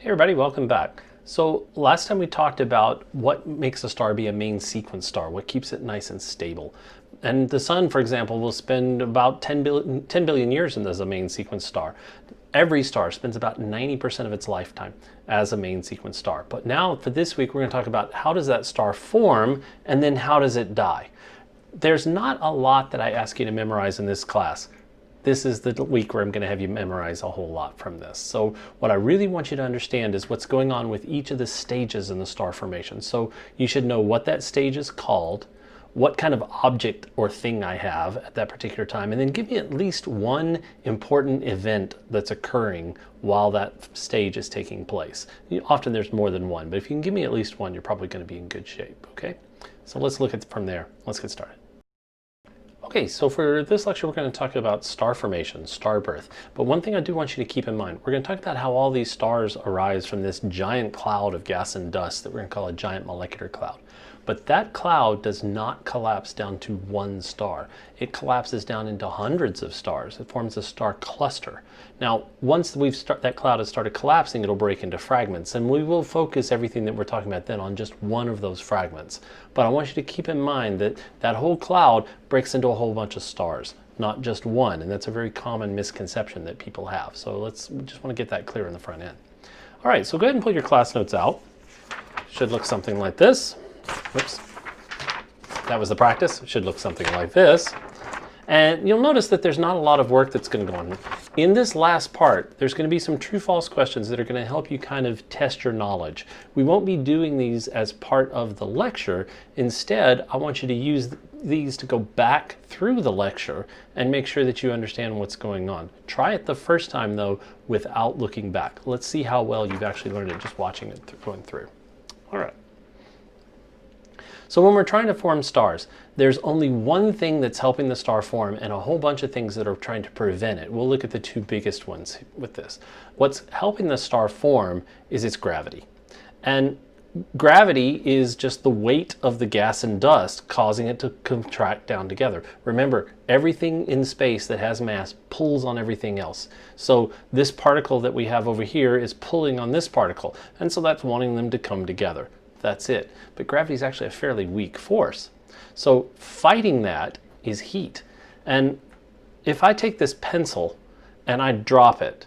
Hey everybody, welcome back. So last time we talked about what makes a star be a main sequence star, what keeps it nice and stable. And the sun, for example, will spend about 10 billion years as a main sequence star. Every star spends about 90% of its lifetime as a main sequence star. But now for this week, we're going to talk about how does that star form and then how does it die. There's not a lot that I ask you to memorize in this class. This is the week where I'm going to have you memorize a whole lot from this. So what I really want you to understand is what's going on with each of the stages in the star formation. So you should know what that stage is called, what kind of object or thing I have at that particular time, and then give me at least one important event that's occurring while that stage is taking place. Often there's more than one, but if you can give me at least one, you're probably going to be in good shape, okay? So let's look at it from there. Let's get started. Okay, so for this lecture, we're going to talk about star formation, star birth. But one thing I do want you to keep in mind, we're going to talk about how all these stars arise from this giant cloud of gas and dust that we're going to call a giant molecular cloud. But that cloud does not collapse down to one star. It collapses down into hundreds of stars. It forms a star cluster. Now, once that cloud has started collapsing, it'll break into fragments, and we will focus everything that we're talking about then on just one of those fragments. But I want you to keep in mind that that whole cloud breaks into a whole bunch of stars, not just one, and that's a very common misconception that people have. So we just want to get that clear in the front end. All right, so go ahead and pull your class notes out. Should look something like this. Whoops. That was the practice. It should look something like this. And you'll notice that there's not a lot of work that's going to go on. In this last part, there's going to be some true-false questions that are going to help you kind of test your knowledge. We won't be doing these as part of the lecture. Instead, I want you to use these to go back through the lecture and make sure that you understand what's going on. Try it the first time, though, without looking back. Let's see how well you've actually learned it just watching it going through. All right. So when we're trying to form stars, there's only one thing that's helping the star form and a whole bunch of things that are trying to prevent it. We'll look at the two biggest ones with this. What's helping the star form is its gravity. And gravity is just the weight of the gas and dust causing it to contract down together. Remember, everything in space that has mass pulls on everything else. So this particle that we have over here is pulling on this particle, and so that's wanting them to come together. That's it. But gravity is actually a fairly weak force. So fighting that is heat. And if I take this pencil and I drop it,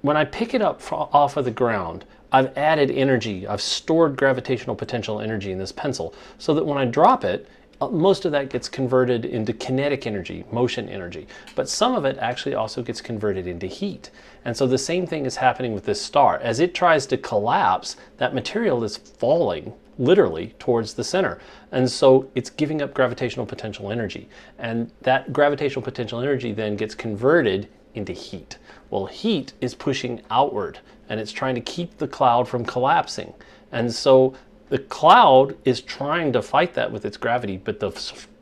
when I pick it up off of the ground, I've added energy. I've stored gravitational potential energy in this pencil so that when I drop it, most of that gets converted into kinetic energy, motion energy, but some of it actually also gets converted into heat. And so the same thing is happening with this star. As it tries to collapse, that material is falling literally towards the center. And so it's giving up gravitational potential energy. And that gravitational potential energy then gets converted into heat. Well, heat is pushing outward, and it's trying to keep the cloud from collapsing. And so the cloud is trying to fight that with its gravity, but the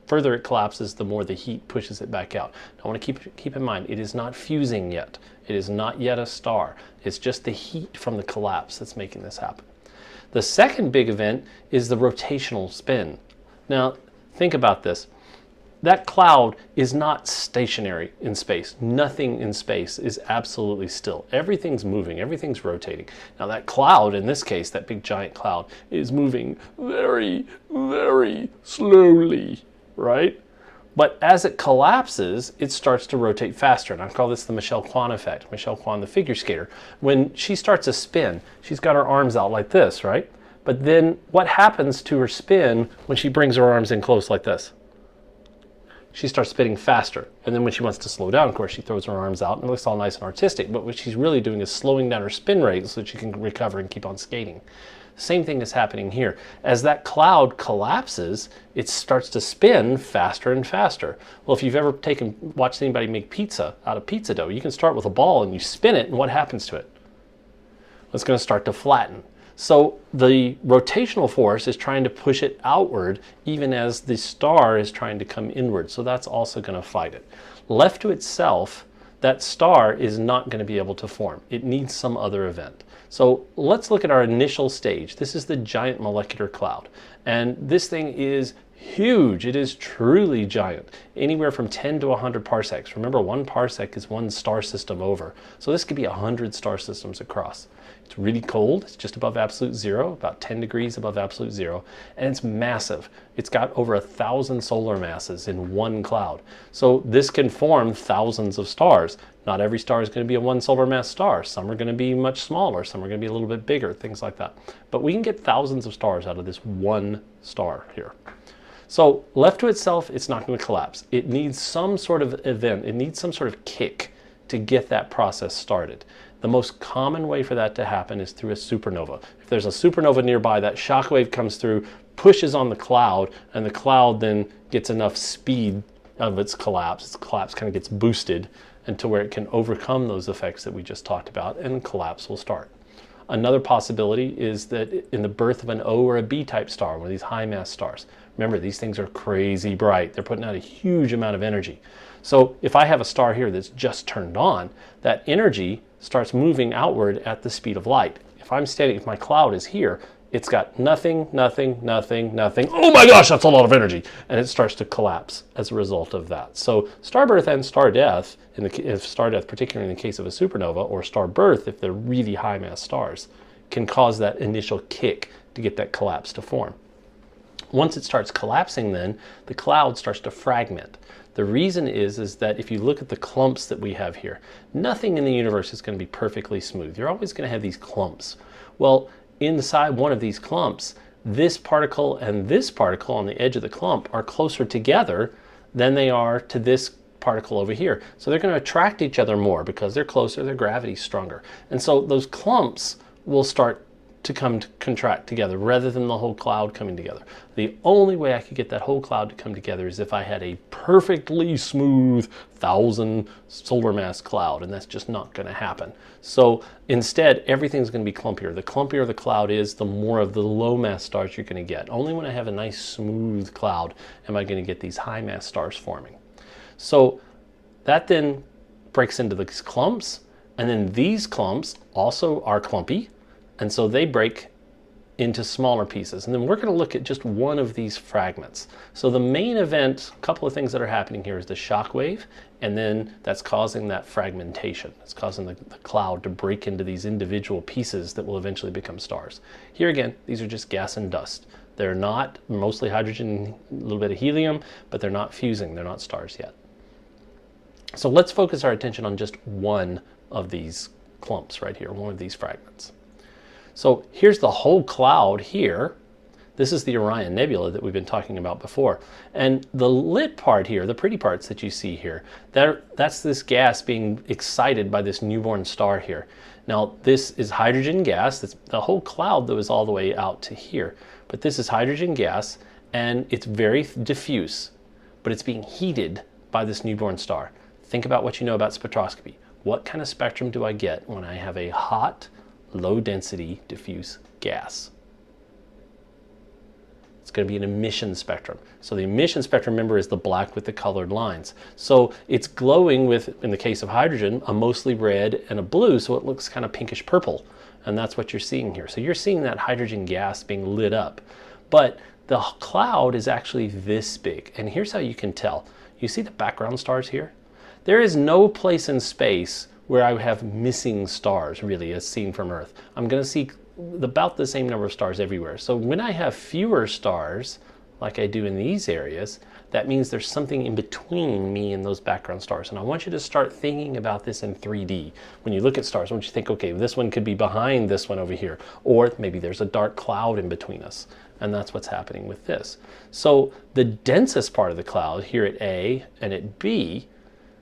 further it collapses, the more the heat pushes it back out. I want to keep in mind, it is not fusing yet. It is not yet a star. It's just the heat from the collapse that's making this happen. The second big event is the rotational spin. Now, think about this. That cloud is not stationary in space. Nothing in space is absolutely still. Everything's moving, everything's rotating. Now that cloud, in this case, that big giant cloud, is moving very, very slowly, right? But as it collapses, it starts to rotate faster. And I call this the Michel Quandt effect. Michel Quandt, the figure skater. When she starts a spin, she's got her arms out like this, right? But then what happens to her spin when she brings her arms in close like this? She starts spinning faster. And then when she wants to slow down, of course, she throws her arms out and it looks all nice and artistic. But what she's really doing is slowing down her spin rate so that she can recover and keep on skating. Same thing is happening here. As that cloud collapses, it starts to spin faster and faster. Well, if you've ever watched anybody make pizza out of pizza dough, you can start with a ball and you spin it, and what happens to it? It's going to start to flatten. So the rotational force is trying to push it outward even as the star is trying to come inward. So that's also going to fight it. Left to itself, that star is not going to be able to form. It needs some other event. So let's look at our initial stage. This is the giant molecular cloud. And this thing is huge. It is truly giant, anywhere from 10 to 100 parsecs. Remember, 1 parsec is 1 star system over. So this could be 100 star systems across. It's really cold. It's just above absolute zero, about 10 degrees above absolute zero, and it's massive. It's got over 1,000 solar masses in one cloud. So this can form thousands of stars. Not every star is going to be a 1 solar mass star. Some are going to be much smaller. Some are going to be a little bit bigger, things like that. But we can get thousands of stars out of this one star here. So left to itself, it's not going to collapse. It needs some sort of event. It needs some sort of kick to get that process started. The most common way for that to happen is through a supernova. If there's a supernova nearby, that shock wave comes through, pushes on the cloud, and the cloud then gets enough speed of its collapse. Its collapse kind of gets boosted until where it can overcome those effects that we just talked about, and collapse will start. Another possibility is that in the birth of an O or a B type star, one of these high mass stars. Remember, these things are crazy bright. They're putting out a huge amount of energy. So if I have a star here that's just turned on, that energy starts moving outward at the speed of light. If my cloud is here, it's got nothing, nothing, nothing, nothing. Oh my gosh, that's a lot of energy. And it starts to collapse as a result of that. So star birth and star death, particularly in the case of a supernova, or star birth, if they're really high mass stars, can cause that initial kick to get that collapse to form. Once it starts collapsing, then the cloud starts to fragment. The reason is that if you look at the clumps that we have here, nothing in the universe is going to be perfectly smooth. You're always going to have these clumps. Well, inside one of these clumps, this particle and this particle on the edge of the clump are closer together than they are to this particle over here. So they're going to attract each other more because they're closer, their gravity's stronger. And so those clumps will start to contract together rather than the whole cloud coming together. The only way I could get that whole cloud to come together is if I had a perfectly smooth 1,000 solar mass cloud, and that's just not going to happen. So instead, everything's going to be clumpier. The clumpier the cloud is, the more of the low mass stars you're going to get. Only when I have a nice smooth cloud am I going to get these high mass stars forming. So that then breaks into these clumps, and then these clumps also are clumpy. And so they break into smaller pieces. And then we're going to look at just one of these fragments. So the main event, a couple of things that are happening here, is the shock wave, and then that's causing that fragmentation. It's causing the cloud to break into these individual pieces that will eventually become stars. Here again, these are just gas and dust. They're not, mostly hydrogen, a little bit of helium, but they're not fusing. They're not stars yet. So let's focus our attention on just one of these clumps right here, one of these fragments. So here's the whole cloud here. This is the Orion Nebula that we've been talking about before. And the lit part here, the pretty parts that you see here, that's this gas being excited by this newborn star here. Now this is hydrogen gas. That's the whole cloud that was all the way out to here. But this is hydrogen gas, and it's very diffuse, but it's being heated by this newborn star. Think about what you know about spectroscopy. What kind of spectrum do I get when I have a hot, low density diffuse gas? It's going to be an emission spectrum. So the emission spectrum, remember, is the black with the colored lines. So it's glowing with, in the case of hydrogen, a mostly red and a blue, so it looks kind of pinkish purple. And that's what you're seeing here. So you're seeing that hydrogen gas being lit up. But the cloud is actually this big. And here's how you can tell. You see the background stars here? There is no place in space where I have missing stars, really, as seen from Earth. I'm going to see about the same number of stars everywhere. So when I have fewer stars, like I do in these areas, that means there's something in between me and those background stars. And I want you to start thinking about this in 3D. When you look at stars, I want you to think, okay, this one could be behind this one over here, or maybe there's a dark cloud in between us. And that's what's happening with this. So the densest part of the cloud here at A and at B,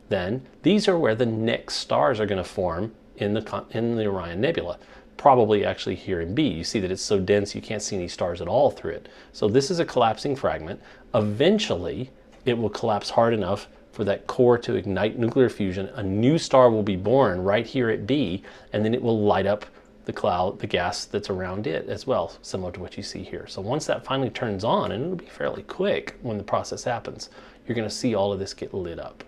then these are where the next stars are going to form in the Orion Nebula. Probably actually here in B. You see that it's so dense you can't see any stars at all through it. So this is a collapsing fragment. Eventually, it will collapse hard enough for that core to ignite nuclear fusion. A new star will be born right here at B, and then it will light up the cloud, the gas that's around it as well, similar to what you see here. So once that finally turns on, and it'll be fairly quick when the process happens, you're going to see all of this get lit up.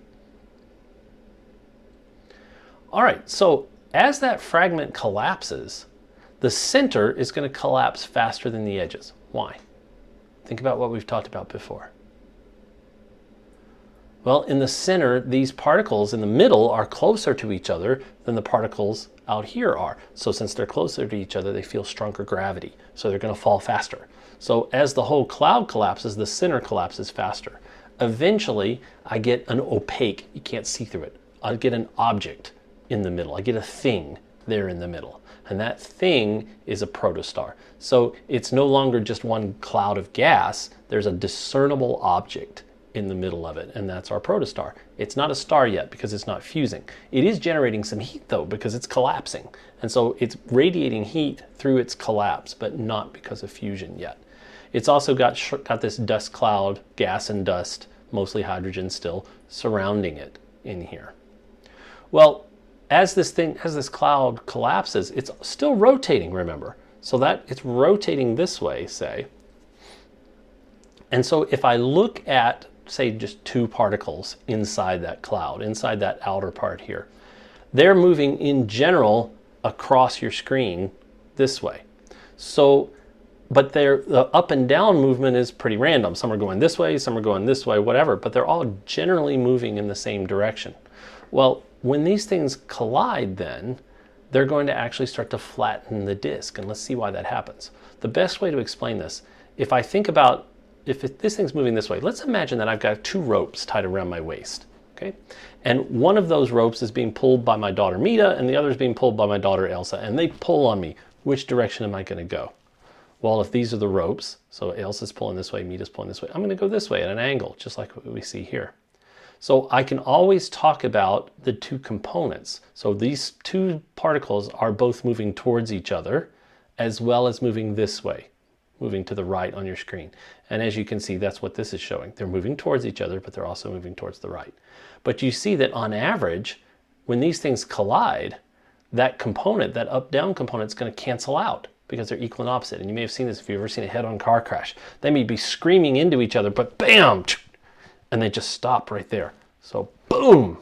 All right, so as that fragment collapses, the center is going to collapse faster than the edges. Why? Think about what we've talked about before. Well, in the center, these particles in the middle are closer to each other than the particles out here are. So since they're closer to each other, they feel stronger gravity. So they're going to fall faster. So as the whole cloud collapses, the center collapses faster. Eventually, I get an opaque, you can't see through it. I get an object in the middle. I get a thing there in the middle. And that thing is a protostar. So it's no longer just one cloud of gas. There's a discernible object in the middle of it, and that's our protostar. It's not a star yet because it's not fusing. It is generating some heat though because it's collapsing. And so it's radiating heat through its collapse, but not because of fusion yet. It's also got this dust cloud, gas and dust, mostly hydrogen still, surrounding it in here. Well, as this cloud collapses, it's still rotating, remember. So that it's rotating this way, say. And so if I look at, say, just two particles inside that cloud, inside that outer part here, they're moving in general across your screen this way. So, but the up and down movement is pretty random. Some are going this way, some are going this way, whatever, but they're all generally moving in the same direction. Well, when these things collide then, they're going to actually start to flatten the disk, and let's see why that happens. The best way to explain this, if I think about this thing's moving this way, let's imagine that I've got two ropes tied around my waist, okay? And one of those ropes is being pulled by my daughter Mita, and the other is being pulled by my daughter Elsa, and they pull on me. Which direction am I going to go? Well, if these are the ropes, so Elsa's pulling this way, Mita's pulling this way, I'm going to go this way at an angle, just like what we see here. So I can always talk about the two components. So these two particles are both moving towards each other, as well as moving this way, moving to the right on your screen. And as you can see, that's what this is showing. They're moving towards each other, but they're also moving towards the right. But you see that on average, when these things collide, that component, that up-down component, is going to cancel out because they're equal and opposite. And you may have seen this if you've ever seen a head-on car crash. They may be screaming into each other, but bam, and they just stop right there. So boom,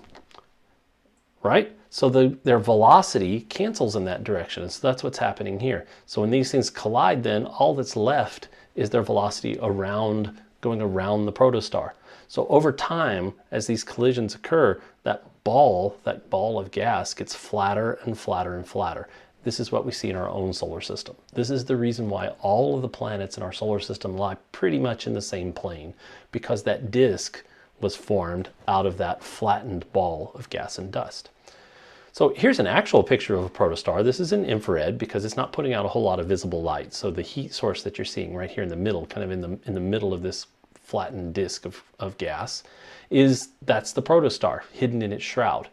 right? So their velocity cancels in that direction. And so that's what's happening here. So when these things collide then, all that's left is their velocity going around the protostar. So over time, as these collisions occur, that ball of gas gets flatter and flatter and flatter. This is what we see in our own solar system. This is the reason why all of the planets in our solar system lie pretty much in the same plane, because that disk was formed out of that flattened ball of gas and dust. So here's an actual picture of a protostar. This is in infrared because it's not putting out a whole lot of visible light. So the heat source that you're seeing right here in the middle, kind of in the middle of this flattened disk of gas, that's the protostar hidden in its shroud.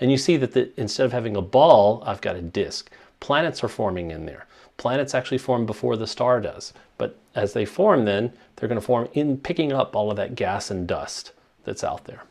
And you see that instead of having a ball, I've got a disk. Planets are forming in there. Planets actually form before the star does. But as they form then, they're going to form in picking up all of that gas and dust that's out there.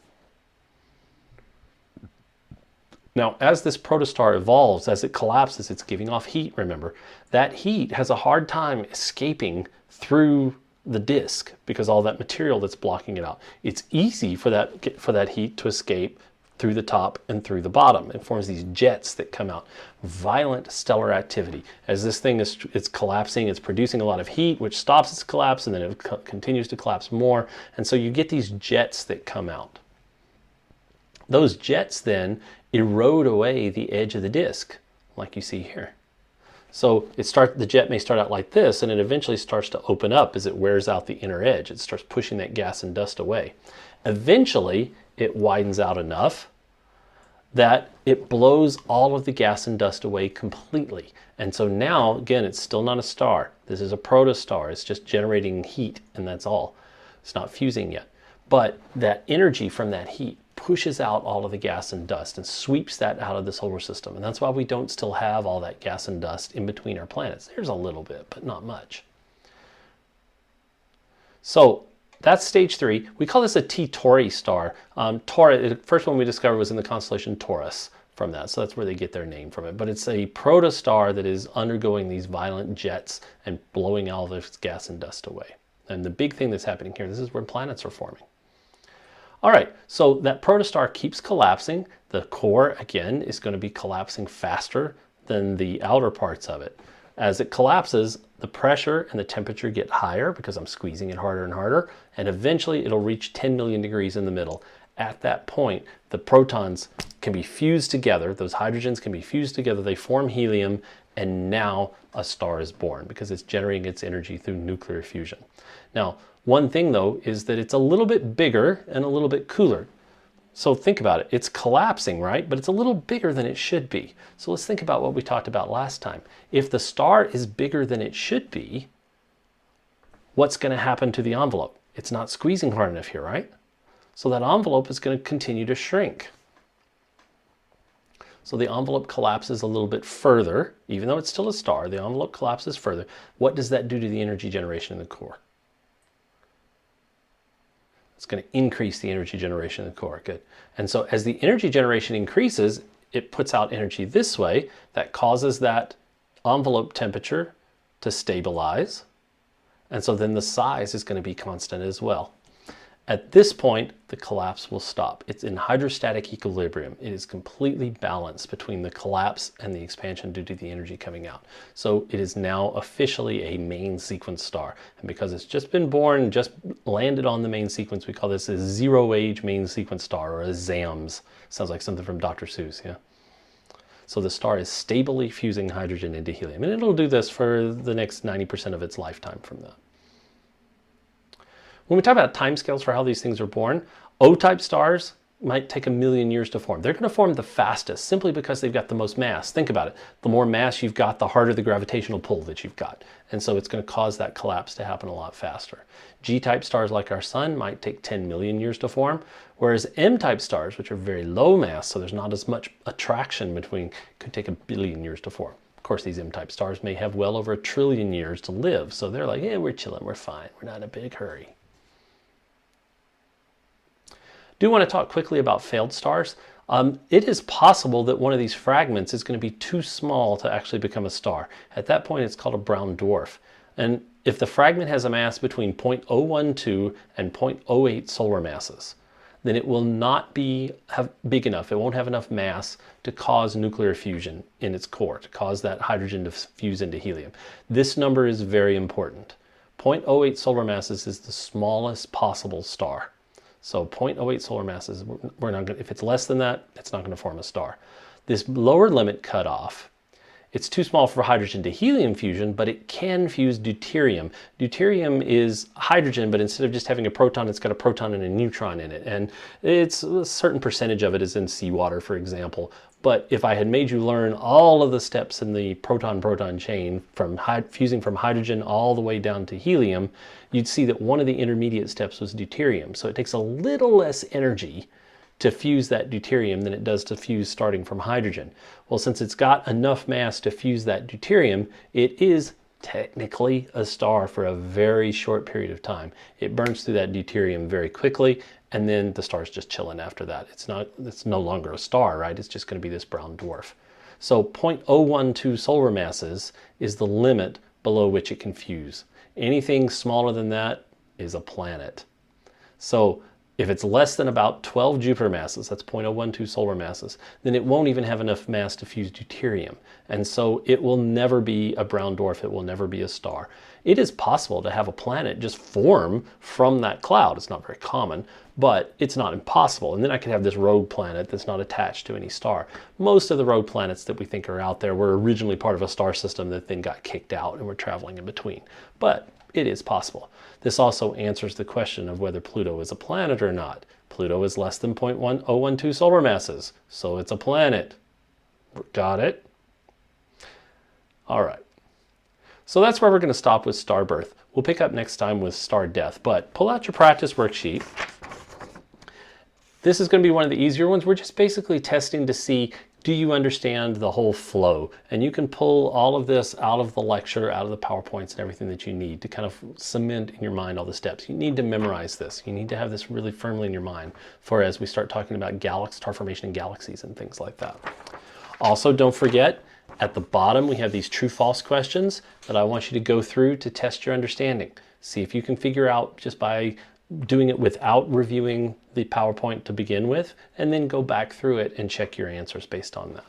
Now, as this protostar evolves, as it collapses, it's giving off heat, remember. That heat has a hard time escaping through the disk because all that material that's blocking it out. It's easy for that heat to escape through the top and through the bottom. It forms these jets that come out. Violent stellar activity. As this thing is collapsing, it's producing a lot of heat, which stops its collapse, and then it continues to collapse more. And so you get these jets that come out. Those jets then erode away the edge of the disk, like you see here. So the jet may start out like this, and it eventually starts to open up as it wears out the inner edge. It starts pushing that gas and dust away. Eventually, it widens out enough that it blows all of the gas and dust away completely. And so now, again, it's still not a star. This is a protostar. It's just generating heat, and that's all. It's not fusing yet. But that energy from that heat pushes out all of the gas and dust and sweeps that out of the solar system. And that's why we don't still have all that gas and dust in between our planets. There's a little bit, but not much. So that's stage 3. We call this a T Tauri star. The first one we discovered was in the constellation Taurus from that. So that's where they get their name from it. But it's a protostar that is undergoing these violent jets and blowing all this gas and dust away. And the big thing that's happening here, this is where planets are forming. All right, so that protostar keeps collapsing. The core, again, is going to be collapsing faster than the outer parts of it. As it collapses, the pressure and the temperature get higher because I'm squeezing it harder and harder, and eventually it'll reach 10 million degrees in the middle. At that point, the protons can be fused together, those hydrogens can be fused together, they form helium, and now a star is born because it's generating its energy through nuclear fusion. Now, one thing though is that it's a little bit bigger and a little bit cooler. So think about it, it's collapsing, right? But it's a little bigger than it should be. So let's think about what we talked about last time. If the star is bigger than it should be, what's going to happen to the envelope? It's not squeezing hard enough here, right? So that envelope is going to continue to shrink. So the envelope collapses a little bit further, even though it's still a star, the envelope collapses further. What does that do to the energy generation in the core? It's going to increase the energy generation in the core. Good. And so as the energy generation increases, it puts out energy this way. That causes that envelope temperature to stabilize. And so then the size is going to be constant as well. At this point, the collapse will stop. It's in hydrostatic equilibrium. It is completely balanced between the collapse and the expansion due to the energy coming out. So it is now officially a main sequence star. And because it's just been born, just landed on the main sequence, we call this a zero-age main sequence star, or a ZAMS. Sounds like something from Dr. Seuss, yeah? So the star is stably fusing hydrogen into helium. And it'll do this for the next 90% of its lifetime from that. When we talk about timescales for how these things are born, O-type stars might take 1 million years to form. They're going to form the fastest simply because they've got the most mass. Think about it. The more mass you've got, the harder the gravitational pull that you've got. And so it's going to cause that collapse to happen a lot faster. G-type stars like our sun might take 10 million years to form, whereas M-type stars, which are very low mass, so there's not as much attraction between, could take 1 billion years to form. Of course, these M-type stars may have well over 1 trillion years to live. So they're like, yeah, we're chilling, we're fine. We're not in a big hurry. Do want to talk quickly about failed stars. It is possible that one of these fragments is going to be too small to actually become a star. At that point, it's called a brown dwarf. And if the fragment has a mass between 0.012 and 0.08 solar masses, then it will not be big enough. It won't have enough mass to cause nuclear fusion in its core, to cause that hydrogen to fuse into helium. This number is very important. 0.08 solar masses is the smallest possible star. So 0.08 solar masses, we're not going to, if it's less than that, it's not going to form a star. This lower limit cutoff, it's too small for hydrogen to helium fusion, but it can fuse deuterium. Deuterium is hydrogen, but instead of just having a proton, it's got a proton and a neutron in it. And it's a certain percentage of it is in seawater, for example. But if I had made you learn all of the steps in the proton-proton chain from fusing from hydrogen all the way down to helium, you'd see that one of the intermediate steps was deuterium. So it takes a little less energy to fuse that deuterium than it does to fuse starting from hydrogen. Well, since it's got enough mass to fuse that deuterium, it is technically a star for a very short period of time. It burns through that deuterium very quickly, and then the star's just chilling after that. It's no longer a star, right? It's just going to be this brown dwarf. So 0.012 solar masses is the limit below which it can fuse. Anything smaller than that is a planet. So if it's less than about 12 Jupiter masses, that's 0.012 solar masses, then it won't even have enough mass to fuse deuterium. And so it will never be a brown dwarf. It will never be a star. It is possible to have a planet just form from that cloud. It's not very common, but it's not impossible. And then I could have this rogue planet that's not attached to any star. Most of the rogue planets that we think are out there were originally part of a star system that then got kicked out and we're traveling in between. But it is possible. This also answers the question of whether Pluto is a planet or not. Pluto is less than 0.012 solar masses, so it's a planet. Got it? All right. So that's where we're going to stop with star birth. We'll pick up next time with star death, but pull out your practice worksheet. This is going to be one of the easier ones. We're just basically testing to see, do you understand the whole flow? And you can pull all of this out of the lecture, out of the PowerPoints and everything that you need to kind of cement in your mind all the steps. You need to memorize this. You need to have this really firmly in your mind for as we start talking about star formation in galaxies and things like that. Also, don't forget, at the bottom we have these true-false questions that I want you to go through to test your understanding. See if you can figure out just by doing it without reviewing the PowerPoint to begin with, and then go back through it and check your answers based on that.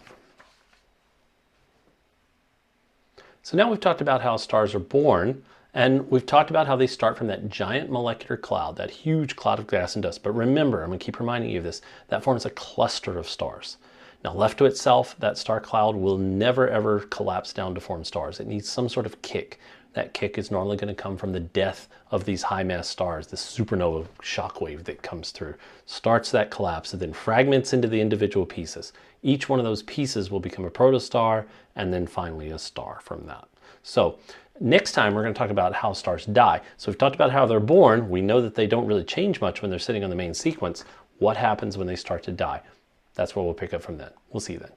So now we've talked about how stars are born, and we've talked about how they start from that giant molecular cloud, that huge cloud of gas and dust. But remember, I'm going to keep reminding you of this, that forms a cluster of stars. Now, left to itself, that star cloud will never ever collapse down to form stars. It needs some sort of kick. That kick is normally going to come from the death of these high mass stars, the supernova shockwave that comes through, starts that collapse, and then fragments into the individual pieces. Each one of those pieces will become a protostar, and then finally a star from that. So next time we're going to talk about how stars die. So we've talked about how they're born. We know that they don't really change much when they're sitting on the main sequence. What happens when they start to die? That's where we'll pick up from then. We'll see you then.